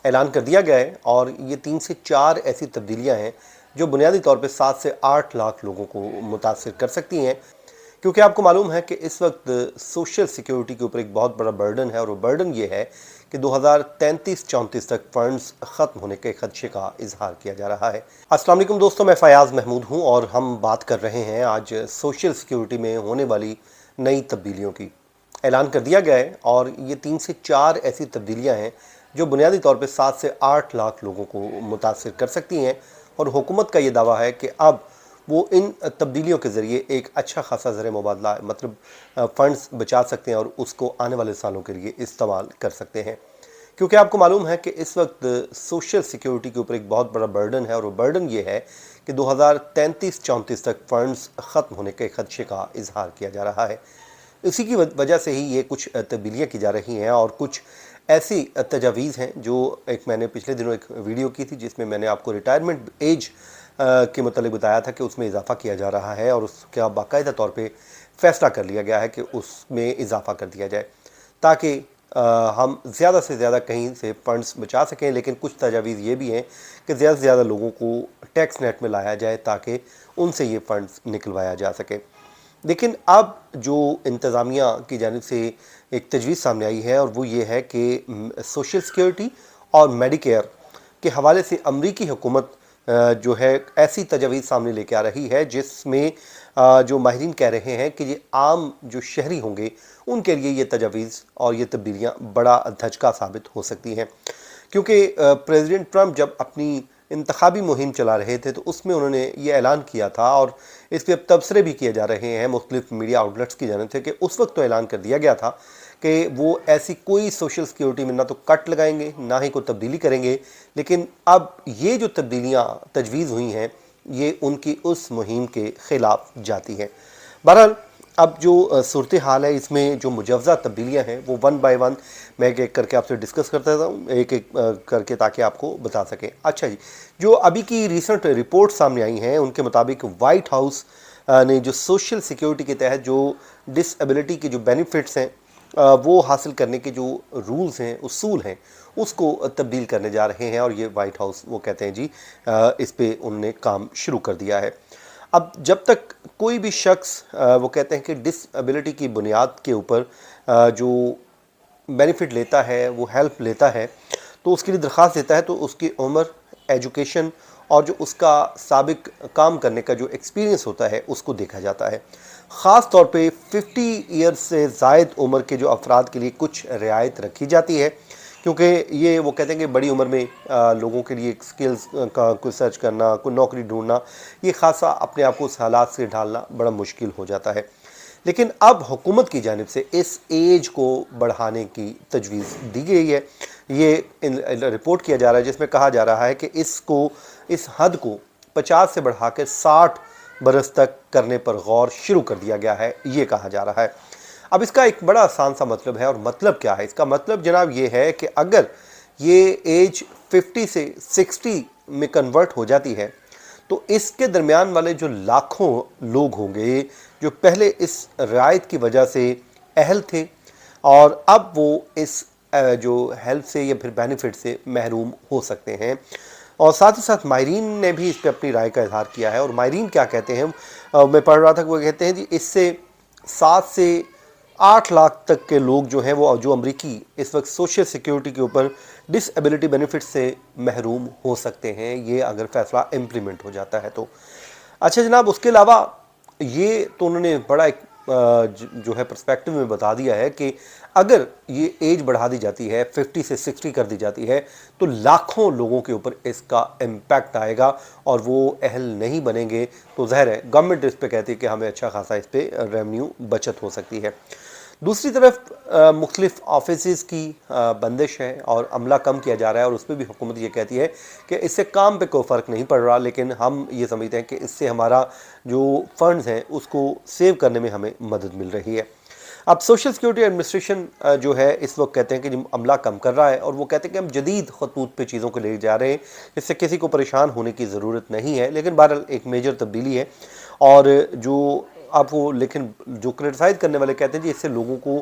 اعلان کر دیا گیا ہے اور یہ 3 سے 4 ایسی تبدیلیاں ہیں جو بنیادی طور پہ 7 سے 8 لاکھ لوگوں کو متاثر کر سکتی ہیں، کیونکہ آپ کو معلوم ہے کہ اس وقت سوشل سیکیورٹی کے اوپر ایک بہت بڑا برڈن ہے، اور وہ برڈن یہ ہے کہ 2033-34 تک فنڈز ختم ہونے کے خدشے کا اظہار کیا جا رہا ہے۔ السلام علیکم دوستوں، میں فیاض محمود ہوں اور ہم بات کر رہے ہیں آج سوشل سیکیورٹی میں ہونے والی نئی تبدیلیوں کی۔ اعلان کر دیا گیا ہے اور یہ 3 سے 4 ایسی تبدیلیاں ہیں جو بنیادی طور پہ 7 سے 8 لاکھ لوگوں کو متاثر کر سکتی ہیں، اور حکومت کا یہ دعویٰ ہے کہ اب وہ ان تبدیلیوں کے ذریعے ایک اچھا خاصا زر مبادلہ مطلب فنڈز بچا سکتے ہیں اور اس کو آنے والے سالوں کے لیے استعمال کر سکتے ہیں، کیونکہ آپ کو معلوم ہے کہ اس وقت سوشل سیکیورٹی کے اوپر ایک بہت بڑا برڈن ہے، اور وہ برڈن یہ ہے کہ 2033-34 تک فنڈز ختم ہونے کے خدشے کا اظہار کیا جا رہا ہے۔ اسی کی وجہ سے ہی یہ کچھ تبدیلیاں کی جا رہی ہیں، اور کچھ ایسی تجاویز ہیں جو میں نے پچھلے دنوں ایک ویڈیو کی تھی جس میں میں نے آپ کو ریٹائرمنٹ ایج کے متعلق بتایا تھا کہ اس میں اضافہ کیا جا رہا ہے، اور اس کا باقاعدہ طور پہ فیصلہ کر لیا گیا ہے کہ اس میں اضافہ کر دیا جائے تاکہ ہم زیادہ سے زیادہ کہیں سے فنڈز بچا سکیں۔ لیکن کچھ تجاویز یہ بھی ہیں کہ زیادہ سے زیادہ لوگوں کو ٹیکس نیٹ میں لایا جائے تاکہ ان سے یہ فنڈز نکلوایا جا سکے۔ لیکن اب جو انتظامیہ کی جانب سے ایک تجویز سامنے آئی ہے، اور وہ یہ ہے کہ سوشل سیکیورٹی اور میڈیکیئر کے حوالے سے امریکی حکومت جو ہے ایسی تجویز سامنے لے کے آ رہی ہے جس میں جو ماہرین کہہ رہے ہیں کہ یہ عام جو شہری ہوں گے ان کے لیے یہ تجاویز اور یہ تبدیلیاں بڑا دھچکا ثابت ہو سکتی ہیں، کیونکہ پریزیڈنٹ ٹرمپ جب اپنی انتخابی مہم چلا رہے تھے تو اس میں انہوں نے یہ اعلان کیا تھا، اور اس پہ اب تبصرے بھی کیے جا رہے ہیں مختلف میڈیا آؤٹلیٹس کی جانب سے، کہ اس وقت تو اعلان کر دیا گیا تھا کہ وہ ایسی کوئی سوشل سیکیورٹی میں نہ تو کٹ لگائیں گے نہ ہی کوئی تبدیلی کریں گے، لیکن اب یہ جو تبدیلیاں تجویز ہوئی ہیں یہ ان کی اس مہم کے خلاف جاتی ہیں۔ بہرحال اب جو صورتحال ہے اس میں جو مجوزہ تبدیلیاں ہیں وہ ون بائی ون میں ایک ایک کر کے آپ سے ڈسکس کرتا ہوں، ایک ایک کر کے تاکہ آپ کو بتا سکیں۔ اچھا جی، جو ابھی کی ریسنٹ رپورٹ سامنے آئی ہیں ان کے مطابق وائٹ ہاؤس نے جو سوشل سیکیورٹی کے تحت جو ڈس ایبلٹی کے جو بینیفٹس ہیں وہ حاصل کرنے کے جو رولز ہیں، اصول ہیں، اس کو تبدیل کرنے جا رہے ہیں، اور یہ وائٹ ہاؤس وہ کہتے ہیں جی اس پہ انہوں نے کام شروع کر دیا ہے۔ اب جب تک کوئی بھی شخص وہ کہتے ہیں کہ ڈس ایبلٹی کی بنیاد کے اوپر جو بینیفٹ لیتا ہے، وہ ہیلپ لیتا ہے، تو اس کے لیے درخواست دیتا ہے تو اس کی عمر، ایجوکیشن اور جو اس کا سابق کام کرنے کا جو ایکسپیرینس ہوتا ہے اس کو دیکھا جاتا ہے۔ خاص طور پہ 50 ایئر سے زائد عمر کے جو افراد کے لیے کچھ رعایت رکھی جاتی ہے، کیونکہ یہ وہ کہتے ہیں کہ بڑی عمر میں لوگوں کے لیے سکلز کا کوئی سرچ کرنا، کوئی نوکری ڈھونڈنا، یہ خاصا اپنے آپ کو اس حالات سے ڈھالنا بڑا مشکل ہو جاتا ہے۔ لیکن اب حکومت کی جانب سے اس ایج کو بڑھانے کی تجویز دی گئی ہے۔ یہ رپورٹ کیا جا رہا ہے جس میں کہا جا رہا ہے کہ اس حد کو 50 سے بڑھا کر 60 برس تک کرنے پر غور شروع کر دیا گیا ہے، یہ کہا جا رہا ہے۔ اب اس کا ایک بڑا آسان سا مطلب ہے، اور مطلب کیا ہے اس کا؟ مطلب جناب یہ ہے کہ اگر یہ ایج 50 سے 60 میں کنورٹ ہو جاتی ہے تو اس کے درمیان والے جو لاکھوں لوگ ہوں گے جو پہلے اس رعایت کی وجہ سے اہل تھے اور اب وہ اس جو ہیلپ سے یا پھر بینیفٹ سے محروم ہو سکتے ہیں، اور ساتھ ہی ساتھ ماہرین نے بھی اس پہ اپنی رائے کا اظہار کیا ہے۔ اور ماہرین کیا کہتے ہیں؟ میں پڑھ رہا تھا کہ وہ کہتے ہیں جی اس سے 7 سے 8 لاکھ تک کے لوگ جو ہیں وہ جو امریکی اس وقت سوشل سیکیورٹی کے اوپر ڈس ایبلٹی بینیفٹ سے محروم ہو سکتے ہیں، یہ اگر فیصلہ امپلیمنٹ ہو جاتا ہے تو۔ اچھا جناب، اس کے علاوہ یہ تو انہوں نے بڑا ایک جو ہے پرسپیکٹو میں بتا دیا ہے کہ اگر یہ ایج بڑھا دی جاتی ہے، 50 سے 60 کر دی جاتی ہے، تو لاکھوں لوگوں کے اوپر اس کا امپیکٹ آئے گا اور وہ اہل نہیں بنیں گے، تو ظاہر ہے گورنمنٹ اس پہ کہتی ہے کہ ہمیں اچھا خاصا اس پہ ریونیو بچت ہو سکتی ہے۔ دوسری طرف مختلف آفیسز کی بندش ہے اور عملہ کم کیا جا رہا ہے، اور اس پہ بھی حکومت یہ کہتی ہے کہ اس سے کام پہ کوئی فرق نہیں پڑ رہا، لیکن ہم یہ سمجھتے ہیں کہ اس سے ہمارا جو فنڈز ہیں اس کو سیو کرنے میں ہمیں مدد مل رہی ہے۔ اب سوشل سیکیورٹی ایڈمنسٹریشن جو ہے اس وقت کہتے ہیں کہ عملہ کم کر رہا ہے، اور وہ کہتے ہیں کہ ہم جدید خطوط پہ چیزوں کو لے جا رہے ہیں، اس سے کسی کو پریشان ہونے کی ضرورت نہیں ہے، لیکن بہرحال ایک میجر تبدیلی ہے۔ اور جو آپ کو لیکن جو کرٹیسائز کرنے والے کہتے ہیں جی اس سے لوگوں کو